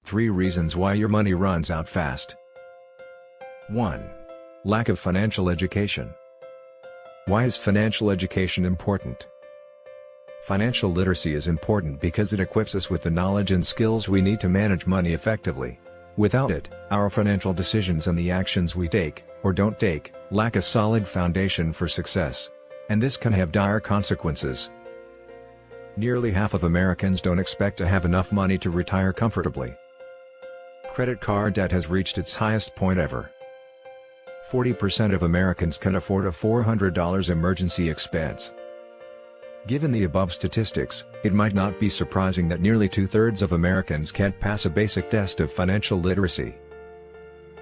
3 reasons why your money runs out fast. 1. Lack of financial education. Why is financial education important? Financial literacy is important because it equips us with the knowledge and skills we need to manage money effectively. Without it, our financial decisions and the actions we take, or don't take, lack a solid foundation for success. And this can have dire consequences. Nearly half of Americans don't expect to have enough money to retire comfortably. Credit card debt has reached its highest point ever. 40% of Americans can afford a $400 emergency expense. Given the above statistics, it might not be surprising that nearly 2/3 of Americans can't pass a basic test of financial literacy.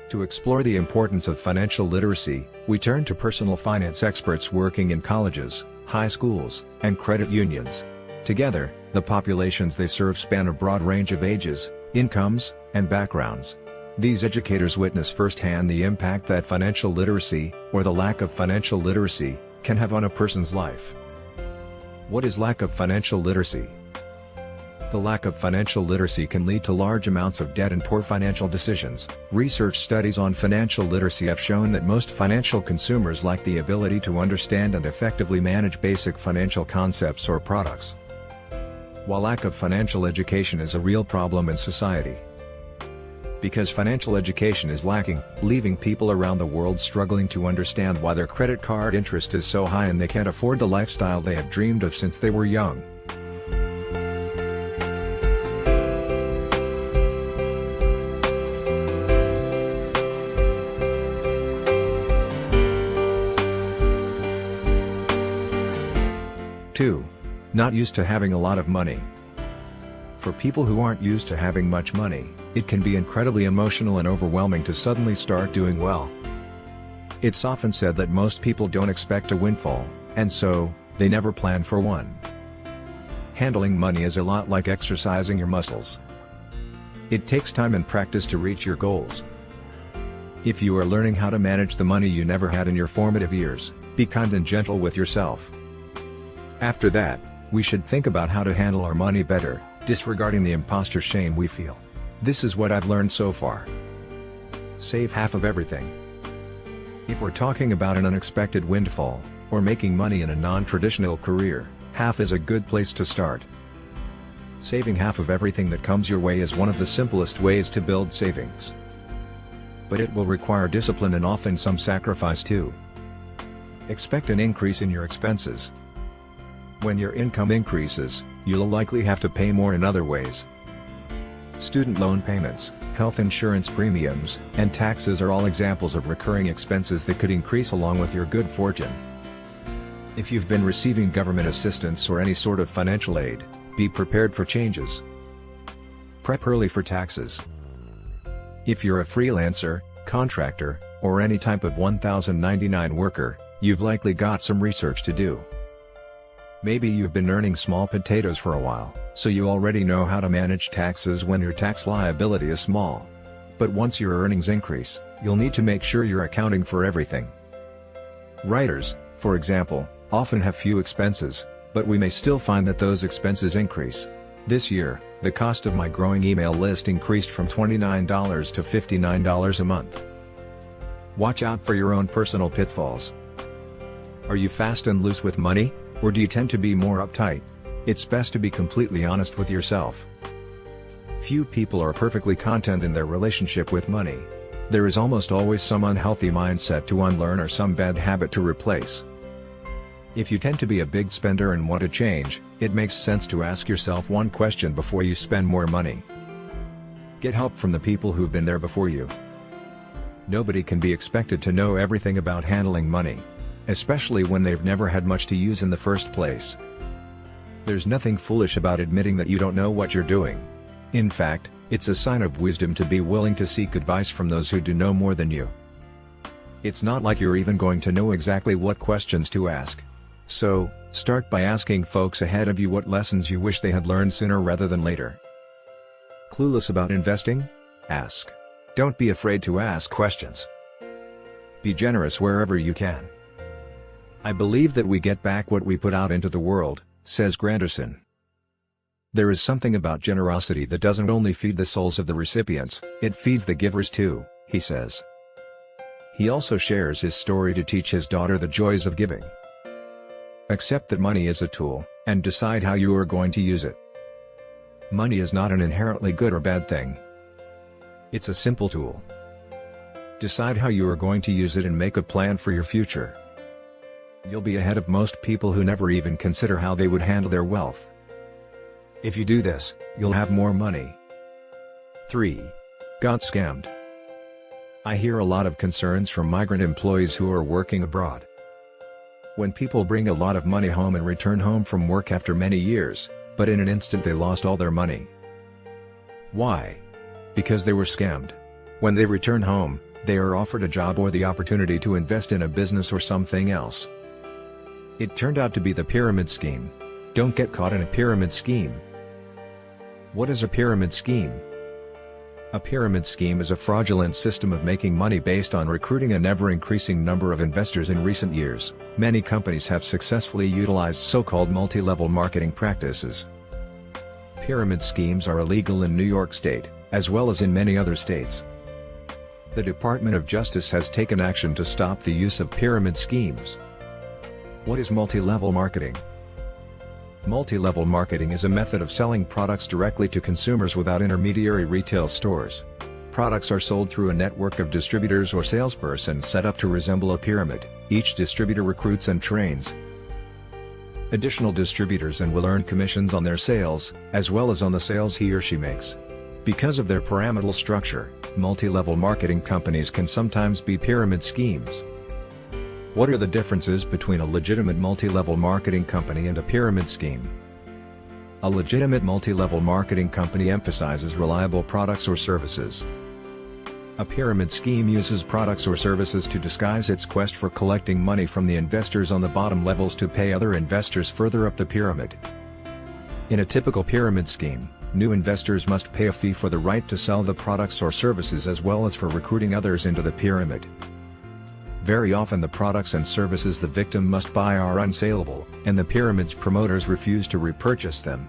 To explore the importance of financial literacy, we turn to personal finance experts working in colleges, high schools, and credit unions. Together, the populations they serve span a broad range of ages, incomes, and backgrounds. These educators witness firsthand the impact that financial literacy, or the lack of financial literacy, can have on a person's life. What is lack of financial literacy? The lack of financial literacy can lead to large amounts of debt and poor financial decisions. Research studies on financial literacy have shown that most financial consumers lack the ability to understand and effectively manage basic financial concepts or products. While lack of financial education is a real problem in society, because financial education is lacking, leaving people around the world struggling to understand why their credit card interest is so high and they can't afford the lifestyle they have dreamed of since they were young. Two. Not used to having a lot of money. For people who aren't used to having much money, it can be incredibly emotional and overwhelming to suddenly start doing well. It's often said that most people don't expect a windfall, and so, they never plan for one. Handling money is a lot like exercising your muscles. It takes time and practice to reach your goals. If you are learning how to manage the money you never had in your formative years, be kind and gentle with yourself. After that, we should think about how to handle our money better, disregarding the imposter shame we feel. This is what I've learned so far. Save half of everything. If we're talking about an unexpected windfall, or making money in a non-traditional career, half is a good place to start. Saving half of everything that comes your way is one of the simplest ways to build savings. But it will require discipline and often some sacrifice too. Expect an increase in your expenses. When your income increases, you'll likely have to pay more in other ways. Student loan payments, health insurance premiums, and taxes are all examples of recurring expenses that could increase along with your good fortune. If you've been receiving government assistance or any sort of financial aid, be prepared for changes. Prep early for taxes. If you're a freelancer, contractor, or any type of 1099 worker, you've likely got some research to do. Maybe you've been earning small potatoes for a while, so you already know how to manage taxes when your tax liability is small. But once your earnings increase, you'll need to make sure you're accounting for everything. Writers, for example, often have few expenses, but we may still find that those expenses increase. This year, the cost of my growing email list increased from $29 to $59 a month. Watch out for your own personal pitfalls. Are you fast and loose with money? Or do you tend to be more uptight? It's best to be completely honest with yourself. Few people are perfectly content in their relationship with money. There is almost always some unhealthy mindset to unlearn or some bad habit to replace. If you tend to be a big spender and want to change, it makes sense to ask yourself one question before you spend more money. Get help from the people who've been there before you. Nobody can be expected to know everything about handling money, especially when they've never had much to use in the first place. There's nothing foolish about admitting that you don't know what you're doing. In fact, it's a sign of wisdom to be willing to seek advice from those who do know more than you. It's not like you're even going to know exactly what questions to ask. So, start by asking folks ahead of you what lessons you wish they had learned sooner rather than later. Clueless about investing? Ask. Don't be afraid to ask questions. Be generous wherever you can. I believe that we get back what we put out into the world, says Granderson. There is something about generosity that doesn't only feed the souls of the recipients, it feeds the givers too, he says. He also shares his story to teach his daughter the joys of giving. Accept that money is a tool, and decide how you are going to use it. Money is not an inherently good or bad thing. It's a simple tool. Decide how you are going to use it and make a plan for your future. You'll be ahead of most people who never even consider how they would handle their wealth. If you do this, you'll have more money. 3. Got scammed. I hear a lot of concerns from migrant employees who are working abroad. When people bring a lot of money home and return home from work after many years, but in an instant they lost all their money. Why? Because they were scammed. When they return home, they are offered a job or the opportunity to invest in a business or something else. It turned out to be the pyramid scheme. Don't get caught in a pyramid scheme. What is a pyramid scheme? A pyramid scheme is a fraudulent system of making money based on recruiting an ever-increasing number of investors in recent years. Many companies have successfully utilized so-called multi-level marketing practices. Pyramid schemes are illegal in New York State, as well as in many other states. The Department of Justice has taken action to stop the use of pyramid schemes. What is multi-level marketing? Multi-level marketing is a method of selling products directly to consumers without intermediary retail stores. Products are sold through a network of distributors or salespersons set up to resemble a pyramid. Each distributor recruits and trains additional distributors and will earn commissions on their sales, as well as on the sales he or she makes. Because of their pyramidal structure, multi-level marketing companies can sometimes be pyramid schemes. What are the differences between a legitimate multi-level marketing company and a pyramid scheme? A legitimate multi-level marketing company emphasizes reliable products or services. A pyramid scheme uses products or services to disguise its quest for collecting money from the investors on the bottom levels to pay other investors further up the pyramid. In a typical pyramid scheme, new investors must pay a fee for the right to sell the products or services as well as for recruiting others into the pyramid. Very often the products and services the victim must buy are unsaleable, and the pyramid's promoters refuse to repurchase them.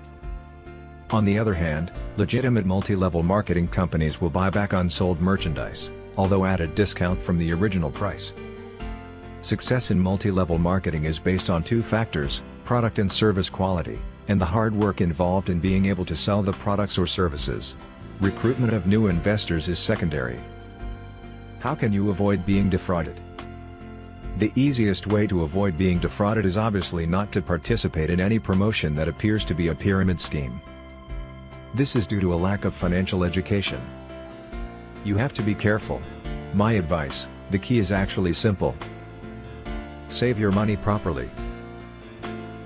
On the other hand, legitimate multi-level marketing companies will buy back unsold merchandise, although at a discount from the original price. Success in multi-level marketing is based on two factors: product and service quality, and the hard work involved in being able to sell the products or services. Recruitment of new investors is secondary. How can you avoid being defrauded? The easiest way to avoid being defrauded is obviously not to participate in any promotion that appears to be a pyramid scheme. This is due to a lack of financial education. You have to be careful. My advice: the key is actually simple. Save your money properly.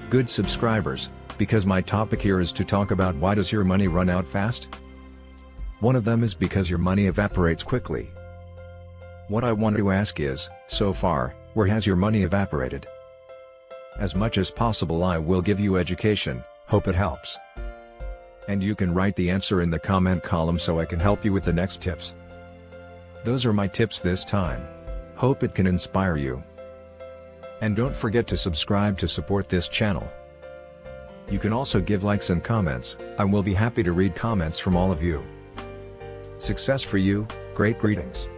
Good subscribers, because my topic here is to talk about why does your money run out fast? One of them is because your money evaporates quickly. What I want to ask is, so far, where has your money evaporated? As much as possible I will give you education, hope it helps. And you can write the answer in the comment column so I can help you with the next tips. Those are my tips this time. Hope it can inspire you. And don't forget to subscribe to support this channel. You can also give likes and comments. I will be happy to read comments from all of you. Success for you, great greetings.